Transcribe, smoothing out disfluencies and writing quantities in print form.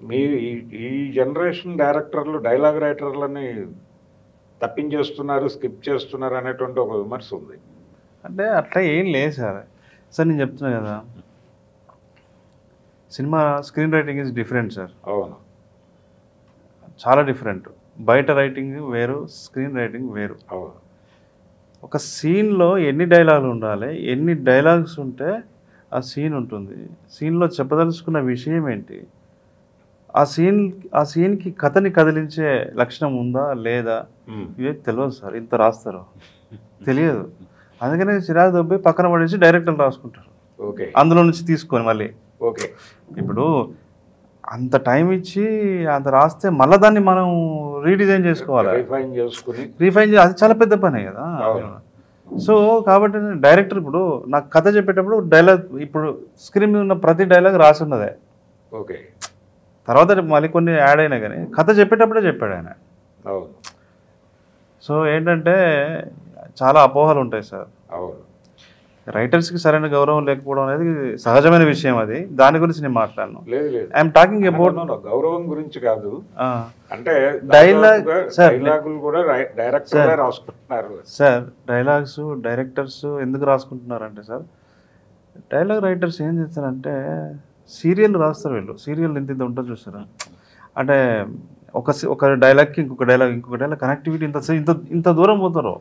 మీ ఈ ఈ జనరేషన్ డైరెక్టర్లు డైలాగ్ రైటర్లని తప్పించేస్తున్నారు, స్కిప్ చేస్తున్నారు అనేటువంటి ఒక విమర్శ ఉంది. అంటే అట్లా ఏం లేదు సార్. సార్ నేను చెప్తున్నా కదా, cinema screen writing is different sir. అవును. చాలా డిఫరెంట్. బయట రైటింగ్ వేరు, స్క్రీన్ రైటింగ్ వేరు. అవును. ఒక సీన్లో ఎన్ని డైలాగులు ఉండాలి, ఎన్ని డైలాగ్స్ ఉంటే ఆ సీన్ ఉంటుంది, సీన్లో చెప్పదలుచుకున్న విషయం ఏంటి, ఆ సీన్కి కథని కదిలించే లక్షణం ఉందా లేదా, ఇవే తెలియదు సార్. ఇంత రాస్తారు తెలియదు. అందుకనే చిరాకు దొబ్బి పక్కన పడేసి డైరెక్టర్లు రాసుకుంటారు. ఓకే. అందులో నుంచి తీసుకొని మళ్ళీ ఓకే. ఇప్పుడు అంత టైం ఇచ్చి అంత రాస్తే మళ్ళీ దాన్ని మనం రీడిజైన్ చేసుకోవాలి, రీఫైన్ అది చాలా పెద్ద పనే కదా. సో కాబట్టి డైరెక్టర్ ఇప్పుడు నాకు కథ చెప్పేటప్పుడు డైలాగ్, ఇప్పుడు స్క్రీన్ మీద ఉన్న ప్రతి డైలాగ్ రాసి ఉన్నదే. ఓకే. తర్వాత మళ్ళీ కొన్ని యాడ్ అయినా కానీ కథ చెప్పేటప్పుడే చెప్పాడు ఆయన. సో ఏంటంటే చాలా అపోహలు ఉంటాయి సార్. రైటర్స్కి సరైన గౌరవం లేకపోవడం అనేది సహజమైన విషయం. అది దాని గురించి నేను మాట్లాడను. ఐఎమ్ టాకింగ్ అబౌట్ గౌరవం గురించి కాదు, అంటే డైలాగులు కూడా డైరెక్టర్ రాసుకుంటున్నారు సార్. డైలాగ్స్ డైరెక్టర్స్ ఎందుకు రాసుకుంటున్నారంటే సార్, డైలాగ్ రైటర్స్ ఏం చేస్తారంటే సీరియల్ రాస్తారు. వీళ్ళు సీరియల్ ఇంత ఉంటుంది చూస్తారా, అంటే ఒక డైలాగ్కి ఇంకొక డైలాగ్ కనెక్టివిటీ ఇంత దూరం పోతారు.